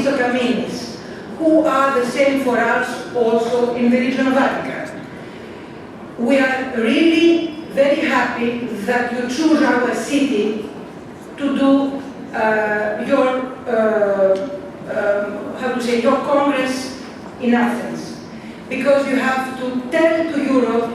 Mr. Kaminis, who are the same for us also in the region of Attica. We are really very happy that you choose our city to do your congress in Athens, because you have to tell to Europe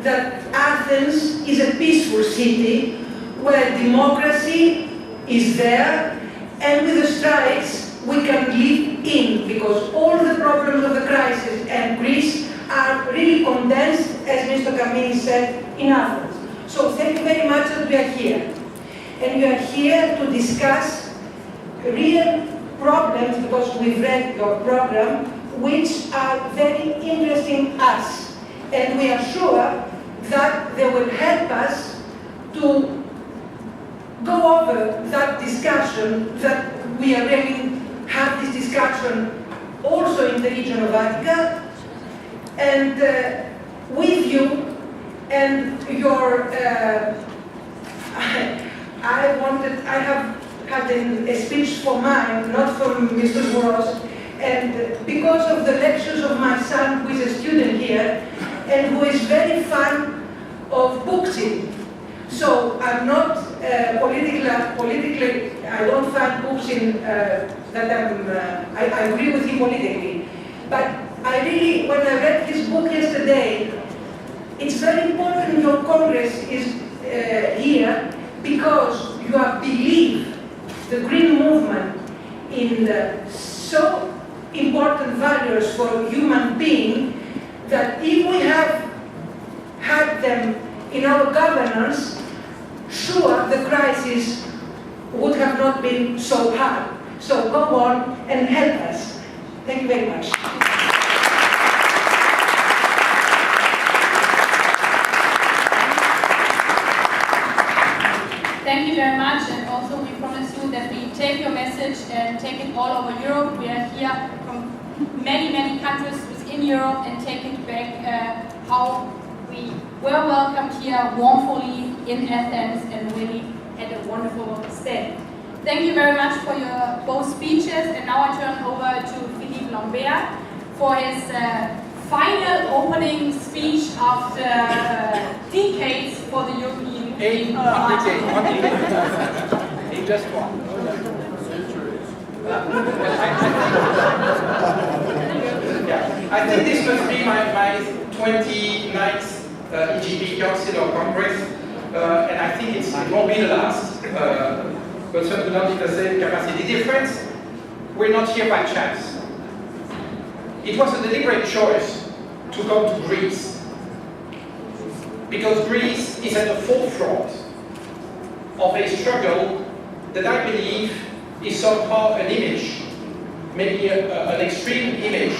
that Athens is a peaceful city where democracy is there, and with the strikes we can live in, because all the problems of the crisis and Greece are really condensed, as Mr. Kaminis said, in Athens. So thank you very much that we are here. And we are here to discuss real problems, because we've read your program, which are very interesting us. And we are sure that they will help us to go over that discussion, that we are really have this discussion also in the region of Attica, and with you and your I have had a speech for mine, not from Mr. Boros, and because of the lectures of my son, who is a student here, and who is very fond of boxing. So I'm not politically, I don't find boxing I agree with him politically. But I really, when I read his book yesterday, it's very important your Congress is here, because you have believed the Green movement in the so important values for human being, that if we have had them in our governance, sure the crisis would have not been so hard. So go on and help us. Thank you very much. Thank you very much, and also we promise you that we take your message and take it all over Europe. We are here from many countries within Europe, and take it back how we were welcomed here warmly in Athens and really had a wonderful stay. Thank you very much for your both speeches, and now I turn over to Philippe Lambert for his final opening speech after decades for the European Union. One decade. In just one. I think this must be my 29th EGP Council or Congress, and I think it won't be the last, but certainly not in the same capacity. The difference, we're not here by chance. It was a deliberate choice to come to Greece, because Greece is at the forefront of a struggle that I believe is somehow an image, maybe an extreme image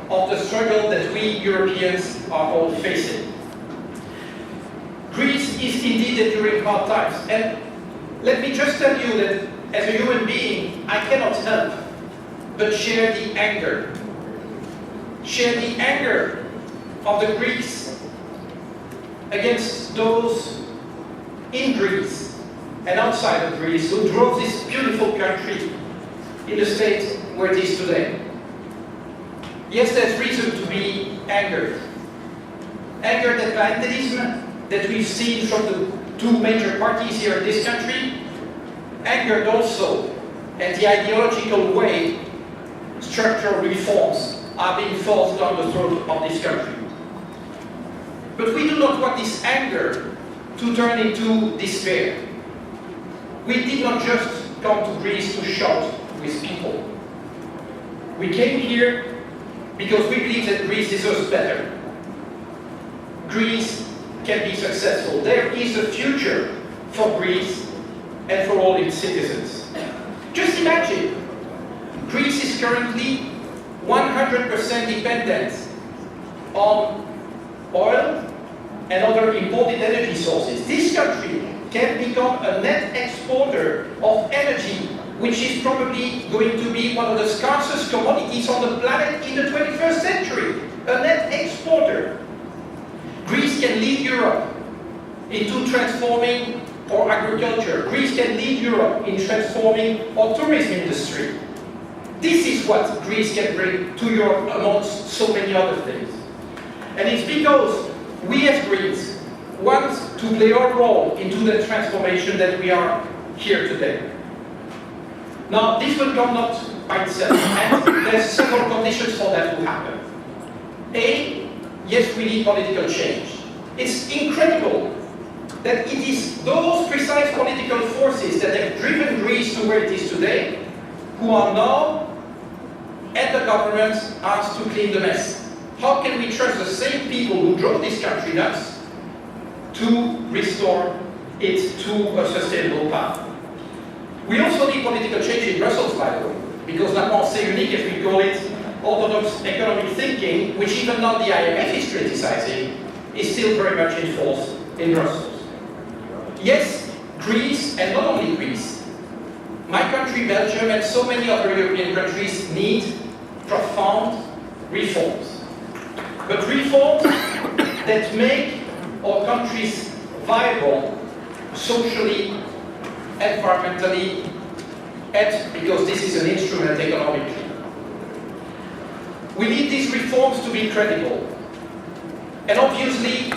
of the struggle that we Europeans are all facing. Greece is indeed enduring hard times, and let me just tell you that as a human being, I cannot help but share the anger. Share the anger of the Greeks against those in Greece and outside of Greece who drove this beautiful country in the state where it is today. Yes, there's reason to be angered. Angered at clientelism that we've seen from the two major parties here in this country. Angered also at the ideological way structural reforms are being forced down the throat of this country. But we do not want this anger to turn into despair. We did not just come to Greece to shout with people. We came here because we believe that Greece deserves better. Greece can be successful. There is a future for Greece and for all its citizens. Just imagine, Greece is currently 100% dependent on oil and other imported energy sources. This country can become a net exporter of energy, which is probably going to be one of the scarcest commodities on the planet in the 21st century. A net exporter. Greece can lead Europe into transforming our agriculture. Greece can lead Europe in transforming our tourism industry. This is what Greece can bring to Europe amongst so many other things. And it's because we as Greens want to play our role into the transformation that we are here today. Now, this will come not by itself, and there's several conditions for that to happen. A, yes, we need political change. It's incredible that it is those precise political forces that have driven Greece to where it is today who are now at the government asked to clean the mess. How can we trust the same people who drove this country nuts to restore it to a sustainable path? We also need political change in Brussels, by the way, because la pensée unique, as we call it, orthodox economic thinking, which even now the IMF is criticizing, is still very much in force in Brussels. Yes, Greece, and not only Greece, my country, Belgium, and so many other European countries need profound reforms. But reforms that make our countries viable socially, environmentally, and because this is an instrument economically. We need these reforms to be credible. And obviously,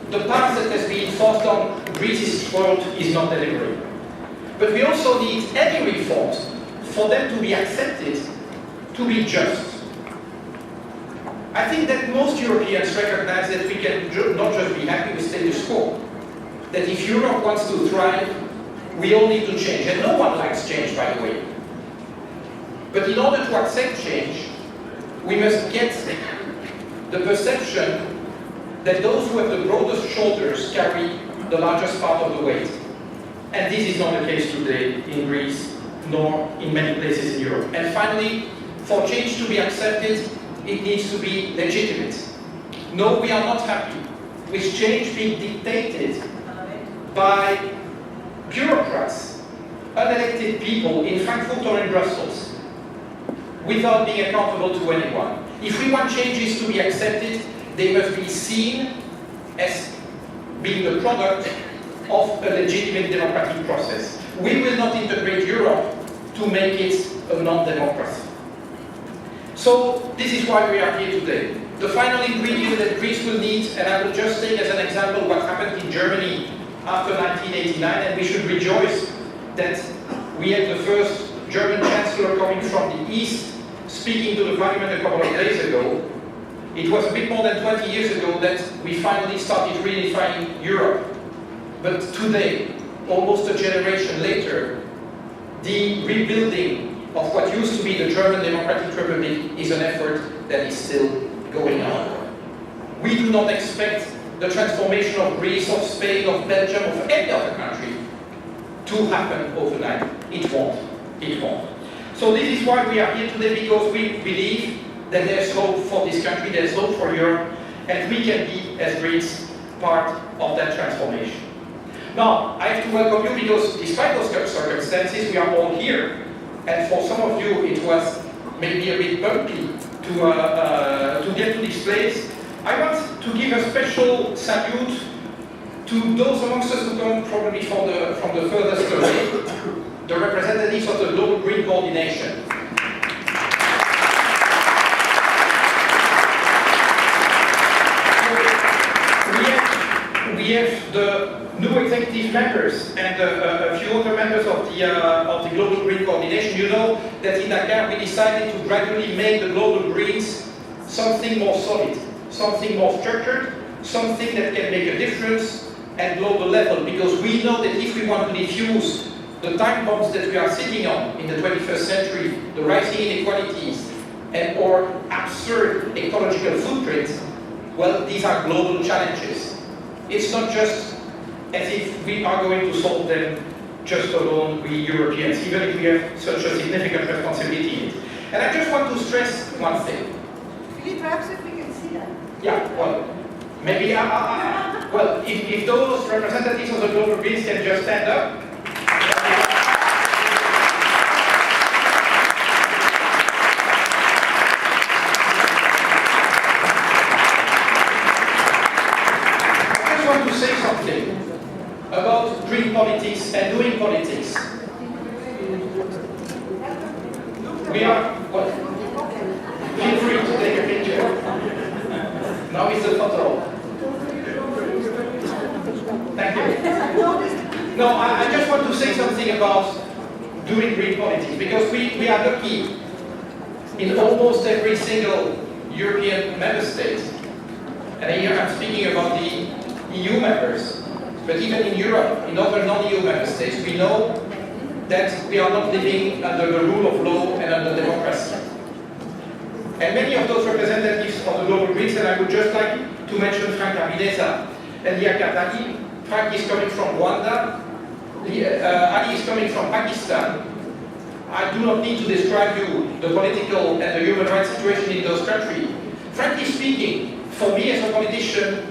the path that has been forced on Greece's throat is not delivering. But we also need any reforms for them to be accepted, to be just. I think that most Europeans recognize that we can not just be happy with status quo. That if Europe wants to thrive, we all need to change. And no one likes change, by the way. But in order to accept change, we must get the perception that those who have the broadest shoulders carry the largest part of the weight. And this is not the case today in Greece, nor in many places in Europe. And finally, for change to be accepted, it needs to be legitimate. No, we are not happy with change being dictated by bureaucrats, unelected people in Frankfurt or in Brussels, without being accountable to anyone. If we want changes to be accepted, they must be seen as being the product of a legitimate democratic process. We will not integrate Europe to make it a non-democracy. So this is why we are here today. The final ingredient that Greece will need, and I will just take as an example what happened in Germany after 1989, and we should rejoice that we had the first German Chancellor coming from the East speaking to the Parliament a couple of days ago. It was a bit more than 20 years ago that we finally started redefining Europe. But today, almost a generation later, the rebuilding of what used to be the German Democratic Republic is an effort that is still going on. We do not expect the transformation of Greece, of Spain, of Belgium, of any other country to happen overnight. It won't. It won't. So this is why we are here today, because we believe that there's hope for this country, there's hope for Europe, and we can be, as Greeks, part of that transformation. Now, I have to welcome you because despite those circumstances, we are all here. And for some of you, it was maybe a bit bumpy to get to this place. I want to give a special salute to those amongst us who come probably from the furthest away, the representatives of the Global Green Coordination. We have the new executive members and a few other members of the Global Green Coordination. You know that in Dakar we decided to gradually make the Global Greens something more solid, something more structured, something that can make a difference at global level, because we know that if we want to diffuse the time bombs that we are sitting on in the 21st century, the rising inequalities and or absurd ecological footprint, well, these are global challenges. It's not just as if we are going to solve them just alone, we Europeans, even if we have such a significant responsibility in it. And I just want to stress one thing. Philippe, perhaps if we can see that. Yeah, well, maybe, well, if those representatives of the Global Greens can just stand up. Say something about green politics and doing politics. We are, well, How is the photo? Thank you. No, I just want to say something about doing green politics, because we are lucky in almost every single European member state. And here I'm speaking about the EU members. But even in Europe, in other non-EU member states, we know that we are not living under the rule of law and under democracy. And many of those representatives of the global Greens, and I would just like to mention Frank Arinesa and Lia Katani. Frank is coming from Rwanda, Ali is coming from Pakistan. I do not need to describe you the political and the human rights situation in those countries. Frankly speaking, for me as a politician,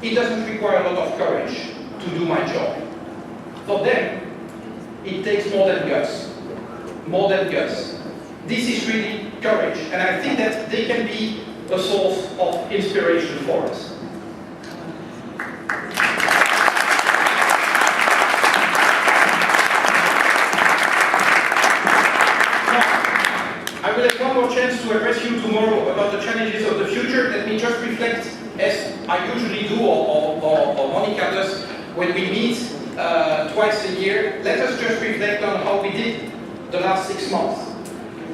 it doesn't require a lot of courage to do my job. For them, it takes more than guts. More than guts. This is really courage, and I think that they can be a source of inspiration for us. I will have one more chance to address you tomorrow about the challenges of the future. Let me just reflect, as I usually do, or Monica does, when we meet twice a year. Let us just reflect on how we did the last 6 months.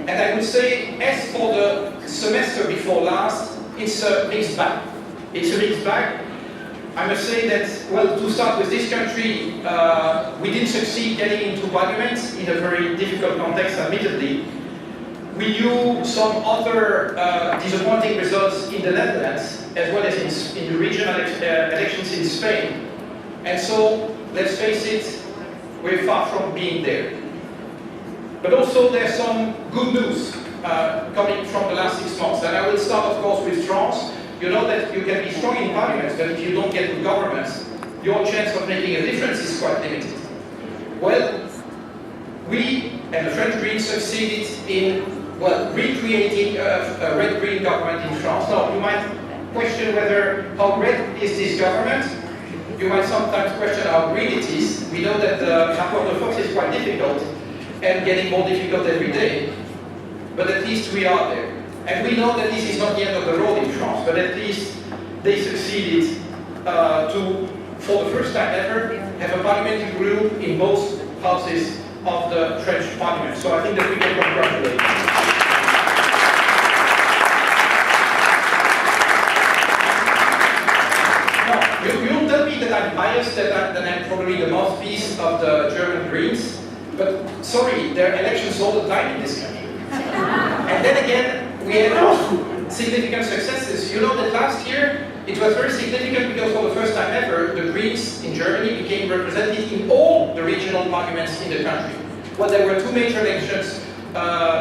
And I would say, as for the semester before last, it's a mixed bag. It's a mixed bag. I must say that, well, to start with this country, we didn't succeed getting into parliament in a very difficult context, admittedly. We knew some other disappointing results in the Netherlands, as well as in the regional elections in Spain. And so, let's face it, we're far from being there. But also there's some good news coming from the last 6 months. And I will start, of course, with France. You know that you can be strong in parliament, but if you don't get good governments, your chance of making a difference is quite limited. Well, we and the French Greens succeeded in, well, recreating a red-green government in France. Now, you might question how red is this government. You might sometimes question how green it is. We know that the rapport de force is quite difficult and getting more difficult every day. But at least we are there. And we know that this is not the end of the road in France, but at least they succeeded to, for the first time ever, have a parliamentary rule in both houses of the French parliament. So I think that we can congratulate them. Now, you'll tell me that I'm biased, that I'm probably the mouthpiece of the German Greens, but sorry, there are elections all the time in this country. And then again, we had significant successes. You know that last year it was very significant because for the first time ever, the Greens in Germany became represented in all the regional parliaments in the country. Well, there were 2 major elections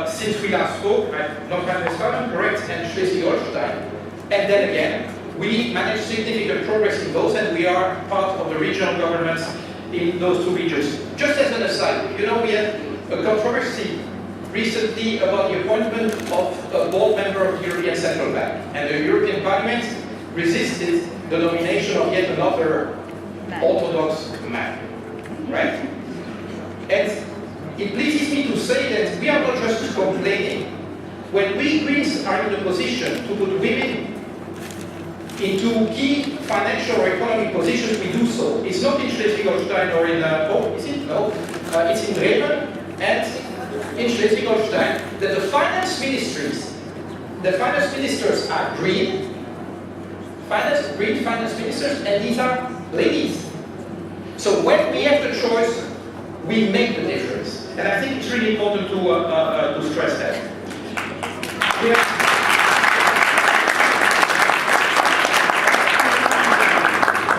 since we last spoke, Nordrhein-Westfalen, correct, and Schleswig-Holstein. And then again, we managed significant progress in both, and we are part of the regional governments in those 2 regions. Just as an aside, you know, we had a controversy recently about the appointment of a board member of the European Central Bank. And the European Parliament resisted the nomination of yet another orthodox man. Right? And it pleases me to say that we are not just complaining. When we Greens are in a position to put women into key financial or economic positions, we do so. It's not in Schleswig-Holstein or in, is it? No. It's in Bremen and in Schleswig-Holstein, that the finance ministers are green finance ministers, and these are ladies. So when we have the choice, we make the difference. And I think it's really important to stress that.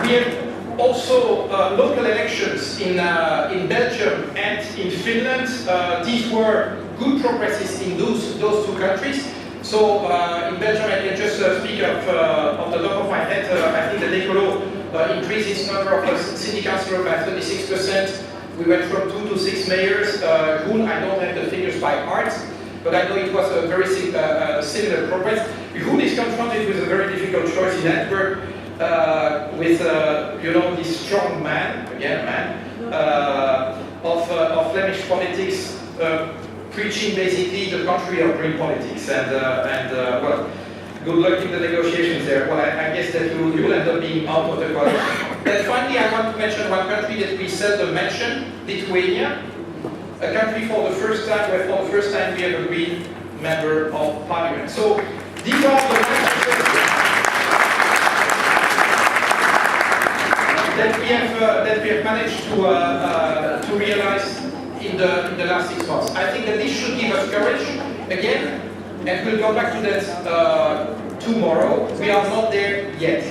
We have also local elections in Belgium and in Finland. These were good progresses in those 2 countries. So in Belgium, I can just speak of the top of my head. I think that Ecolo increased its number of city councillors by 36%. We went from 2 to 6 mayors. Groen, I don't have the figures by heart, but I know it was a very similar progress. Groen is confronted with a very difficult choice in Antwerp. With you know, this strong man, again man, of Flemish politics, preaching basically the country of green politics, and well, Good luck in the negotiations there. Well, I guess that you will end up being out of the coalition. Then finally, I want to mention one country that we seldom mention, Lithuania. A country for the first time, where for the first time we have a Green member of parliament. So these are the messages that we have managed to realize in the last 6 months. I think that this should give us courage again, and we'll go back to that tomorrow. We are not there yet.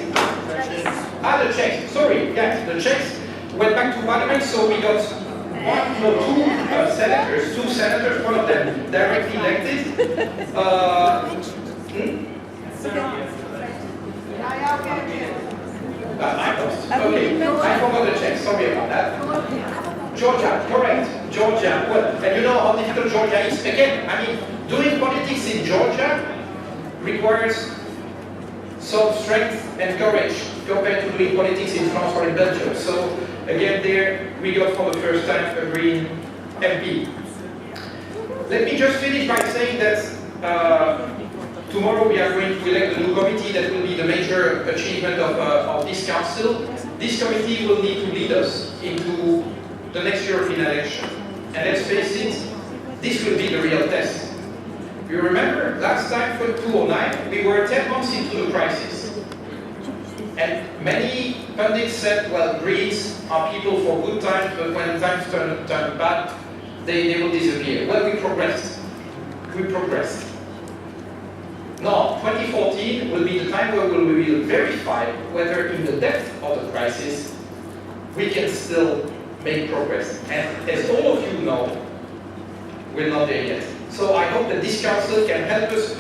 The Czechs. Sorry, yes, the Czechs went back to parliament, so we got two senators, one of them directly elected. Okay, I forgot the Czechs, sorry about that. Georgia, correct, Georgia. Well, and you know how difficult Georgia is. Again, I mean, doing politics in Georgia requires some strength and courage compared to doing politics in France or in Belgium. So again, there we got for the first time a Green MP. Let me just finish by saying that tomorrow we are going to elect a new committee that will be the major achievement of this council. This committee will need to lead us into the next European election. And let's face it, this will be the real test. You remember, last time for 2009, we were 10 months into the crisis. And many pundits said, well, Greens are people for good times, but when times turn bad, they will disappear. Well, we progressed. We progressed. Now, 2014 will be the time where we will verify whether in the depth of the crisis, we can still make progress. And as all of you know, we're not there yet. So I hope that this council can help us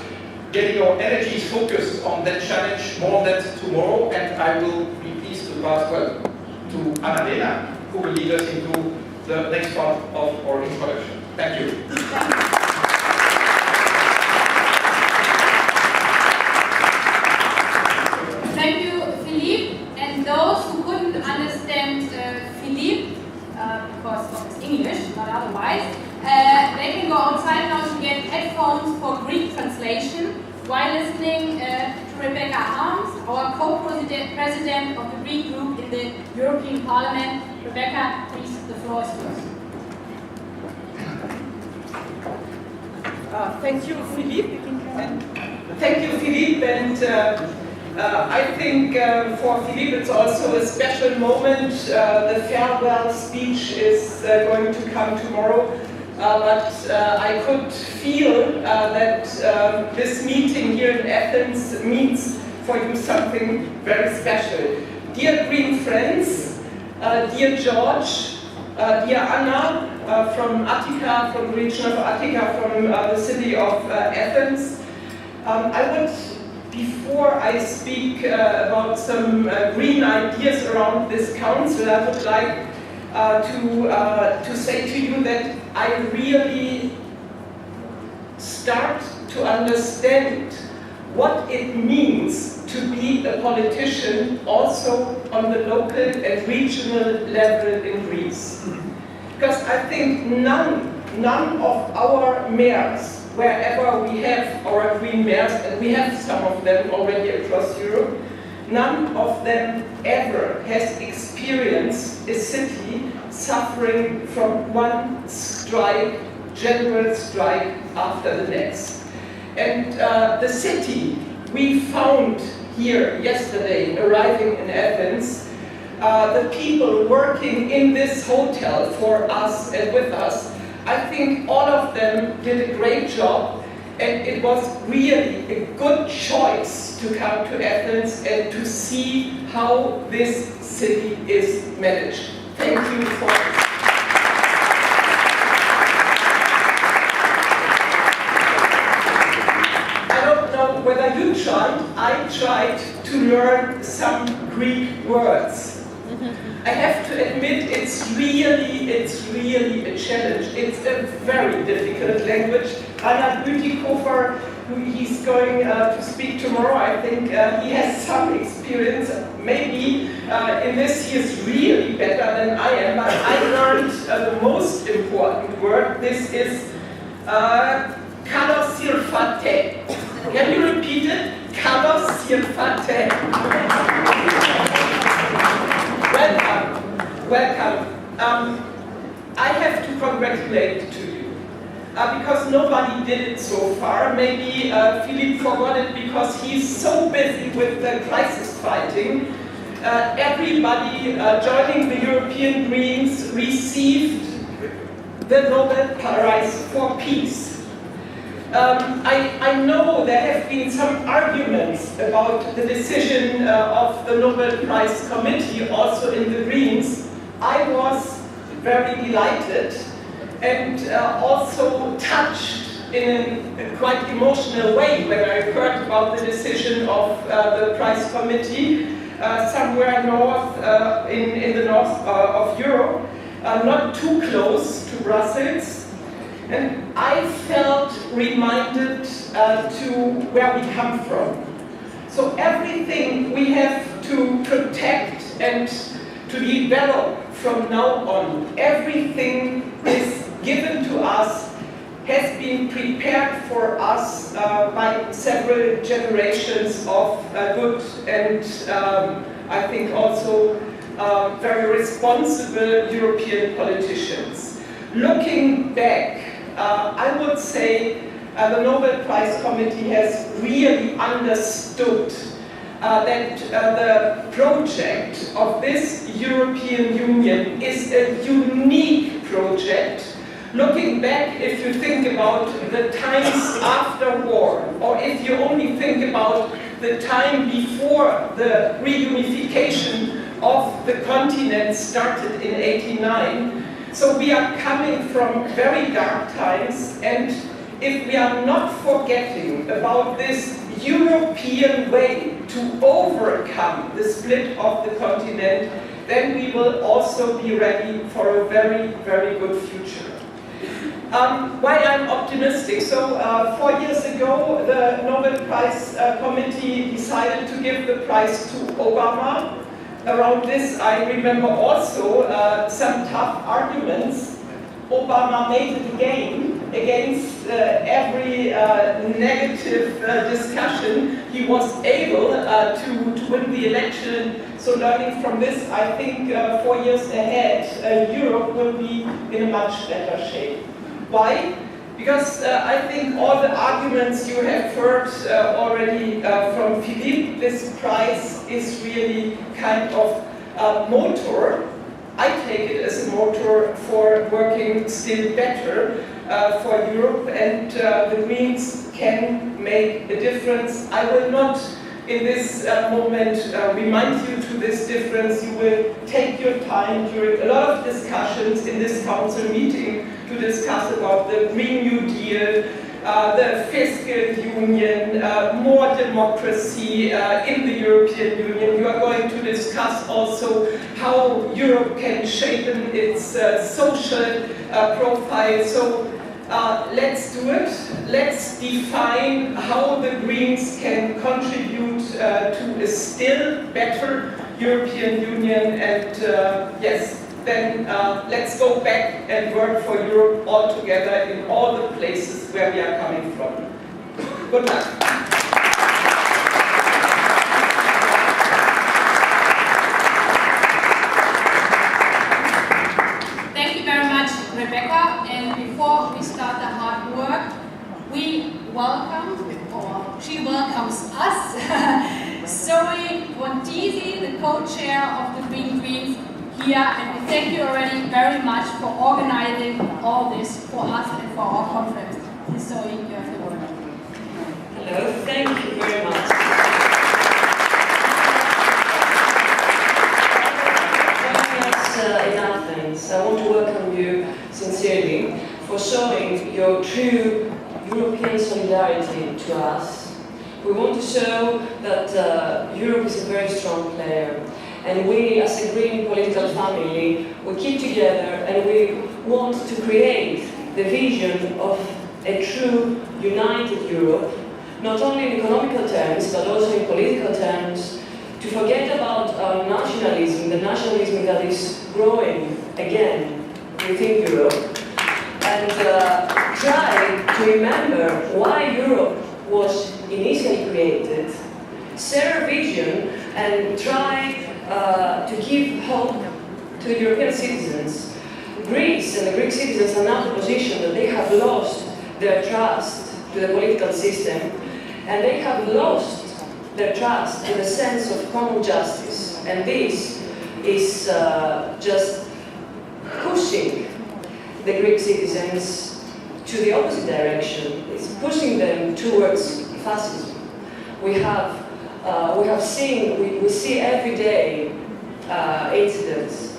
getting our energies focused on that challenge, more on that tomorrow, and I will be pleased to pass to Annalena, who will lead us into the next part of our introduction. Thank you. Thank you, Philippe. And those who couldn't understand Philippe, because of his English, not otherwise, they can go outside now to get headphones for Greek translation while listening to Rebecca Harms, our co-president of the Greek group in the European Parliament. Rebecca, please, the floor is yours. Thank you, Philippe. Thank you, Philippe. And I think for Philippe it's also a special moment. The farewell speech is going to come tomorrow. But I could feel that this meeting here in Athens means for you something very special. Dear Green friends, dear George, dear Anna from Attica, from the region of Attica, from the city of Athens, I would, before I speak about some green ideas around this council, I would like to say to you that I really start to understand what it means to be a politician also on the local and regional level in Greece. Because I think none of our mayors, wherever we have our green mayors, and we have some of them already across Europe, none of them ever has experienced a city suffering from one strike, general strike after the next. And the city we found here yesterday, arriving in Athens, the people working in this hotel for us and with us, I think all of them did a great job, and it was really a good choice to come to Athens and to see how this city is managed. Thank you for it. I don't know whether you tried. I tried to learn some Greek words. I have to admit, it's really a challenge. It's a very difficult language. Anna Bütikofer, who he's going to speak tomorrow, I think he has some experience. Maybe in this he is really better than I am, but I learned the most important word. This is kalosirfate. Can you repeat it? Carlos Siemfate. Welcome. I have to congratulate to you because nobody did it so far. Maybe Philippe forgot it because he's so busy with the crisis fighting. Everybody joining the European Greens received the Nobel Prize for Peace. I know there have been some arguments about the decision of the Nobel Prize Committee, also in the Greens. I was very delighted and also touched in a quite emotional way when I heard about the decision of the Prize Committee somewhere north, in the north of Europe, not too close to Brussels. And I felt reminded to where we come from. So everything we have to protect and to develop from now on, everything is given to us, has been prepared for us by several generations of good and I think also very responsible European politicians. Looking back, I would say the Nobel Prize Committee has really understood that the project of this European Union is a unique project. Looking back, if you think about the times after war, or if you only think about the time before the reunification of the continent started in '89, so we are coming from very dark times, and if we are not forgetting about this European way to overcome the split of the continent, then we will also be ready for a very, very good future. Why I'm optimistic? So 4 years ago, the Nobel Prize Committee decided to give the prize to Obama. Around this, I remember also some tough arguments. Obama made it again against every negative discussion. He was able to win the election. So learning from this, I think 4 years ahead, Europe will be in a much better shape. Why? Because I think all the arguments you have heard already from Philippe, this prize is really kind of a motor. I take it as a motor for working still better for Europe, and the Greens can make a difference. I will not in this moment remind you to this difference. You will take your time during a lot of discussions in this council meeting to discuss about the Green New Deal, the fiscal union, more democracy in the European Union. You are going to discuss also how Europe can shape its social profile. So let's do it. Let's define how the Greens can contribute to a still better European Union, and yes, then let's go back and work for Europe all together in all the places where we are coming from. Good luck. Thank you very much, Rebecca. And before we start the hard work, we welcome, or she welcomes us, Zoe Brondisi, the co-chair of the Green Greens here, and we thank you already very much for organizing all this for us and for our conference. Zoe, you have the word. Hello, thank you very much. Joining us in Athens, I want to welcome you sincerely for showing your true European solidarity to us. We want to show that Europe is a very strong player, and we, as a green political family, we keep together and we want to create the vision of a true united Europe, not only in economical terms but also in political terms, to forget about our nationalism, the nationalism that is growing again within Europe, and try to remember why Europe was initially created, share a vision and try to give hope to European citizens. Greece and the Greek citizens are now in a position that they have lost their trust to the political system, and they have lost their trust in the sense of common justice. And this is just pushing the Greek citizens to the opposite direction. It's pushing them towards fascism. We see every day incidents,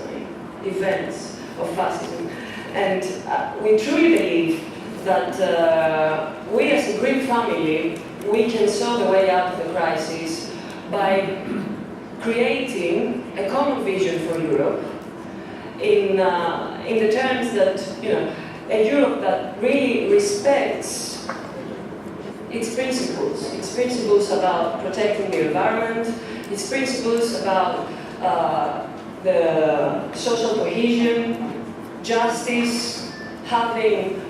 events of fascism, and we truly believe that we as a Greek family, we can show the way out of the crisis by creating a common vision for Europe in the terms that, a Europe that really respects its principles about protecting the environment, its principles about the social cohesion, justice, having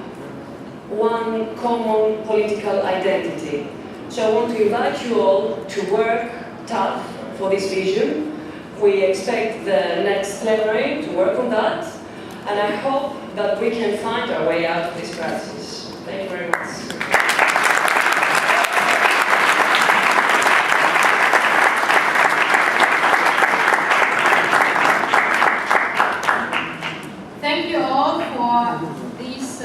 one common political identity. So I want to invite you all to work tough for this vision. We expect the next plenary to work on that, and I hope that we can find our way out of this crisis. Thank you very much. Thank you all for these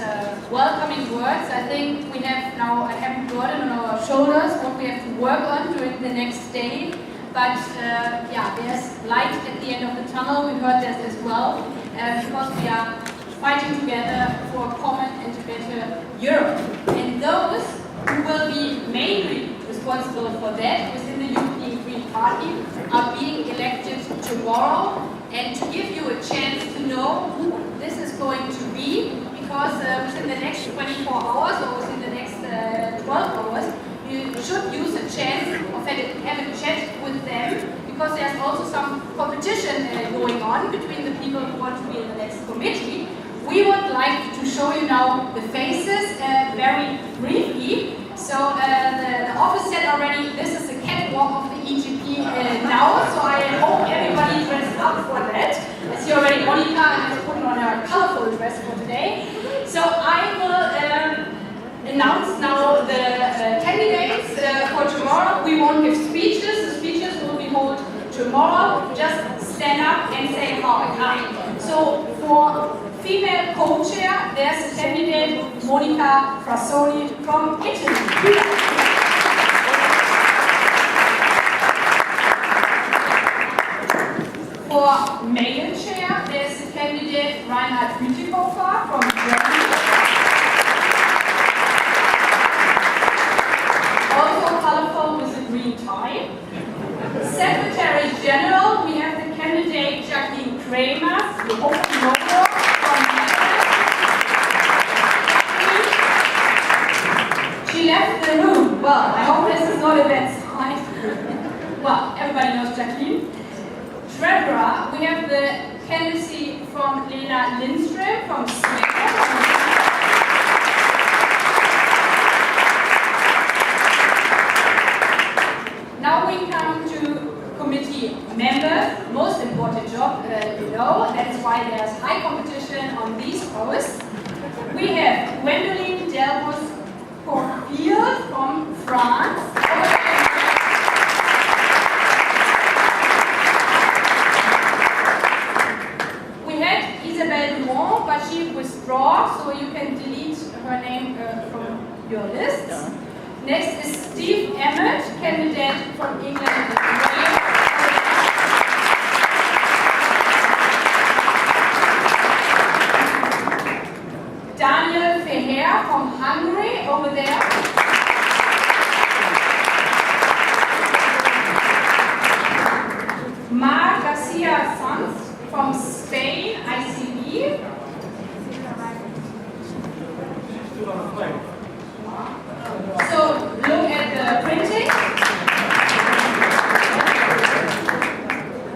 welcoming words. I think we have now a heavy burden on our shoulders, what we have to work on during the next day. But there's light at the end of the tunnel. We heard that as well, because we are fighting together for a common and better Europe. And those who will be mainly responsible for that within the European Green Party are being elected tomorrow. And to give you a chance to know who this is going to be, because within the next 24 hours or within the next 12 hours, you should use a chance of have a chat with them, because there's also some competition going on between the people who want to be in the next committee. We would like to show you now the faces very briefly. So the office said already, this is the catwalk of the EGP now, so I hope everybody dressed up for that. I see already Monica has put on her colorful dress for today. So I will announce now the candidates for tomorrow. We won't give speeches. The speeches will be held tomorrow. Just stand up and say hi. So for female co-chair, there's a candidate, Monica Frassoni from Italy. For male chair, there's a candidate, Reinhard Bütikofer from Germany. Also colorful with a green tie. Secretary General, we have the candidate Jacqueline Kramer, the Open Logo from Netherlands. She left the room. Well, I hope this is not a bad sign. Well, everybody knows Jacqueline. Treasurer, we have the candidacy from Lena Lindström from Sweden. Now we come to committee members, most important job, that's why there's high competition on these posts. We have Gwendoline Delbos-Corfield from France. We had Isabelle Dumont, but she withdrew, so you can delete her name from your list. Next is Steve Emmett, candidate from England and Wales. Daniel Feher from Hungary, over there. Mar Garcia Sanz from Spain, ICB. So look at the printing.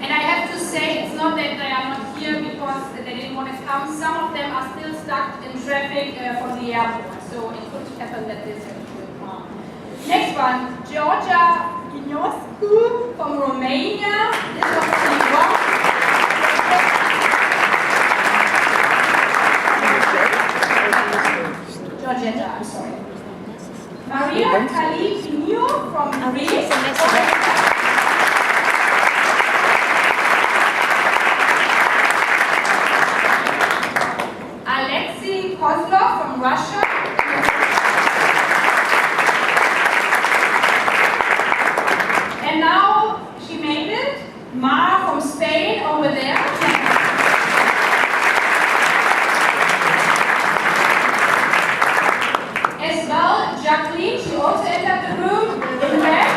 And I have to say, it's not that they are not here because they didn't want to come. Some of them are still stuck in traffic from the airport. So it could happen that this happened. Next one. one, Georgia Ionescu from Romania. This was pretty wrong. Georgetta, I'm sorry. Maria Kalipinio from Greece. Alexei Kozlov from Russia. And now she made it. Mar from Spain over there. As well, Jacqueline, she also entered the room in red.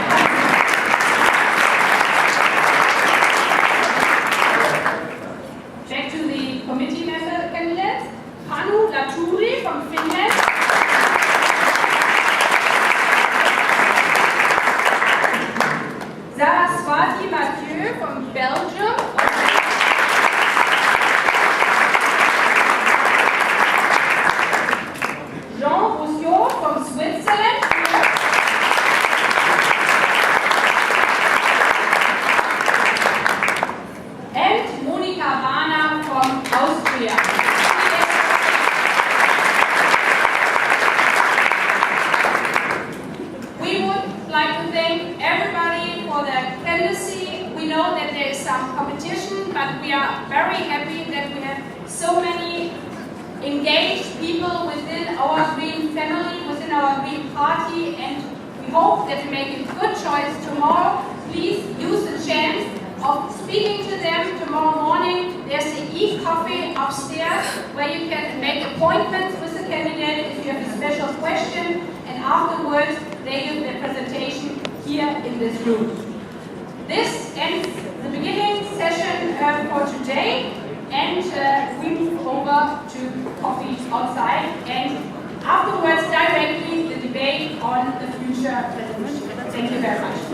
Back to the committee member candidates. Panu Laturi from Finland. Saraswati Mathieu from Belgium. Jean Roussillon from Switzerland. And Monika Warner from Austria. We would like to thank everybody for their candidacy. We know that there is some competition, but we are very happy that we have so many engaged people within our Green family, within our Green party, and we hope that we make a good choice tomorrow. Please use the chance of speaking to them tomorrow morning. There's the e-coffee upstairs where you can make appointments with the candidate if you have a special question, and afterwards they give their presentation here in this room. This ends the beginning session for today, and we move over to coffee outside, and afterwards directly the debate on the future resolution. Thank you very much.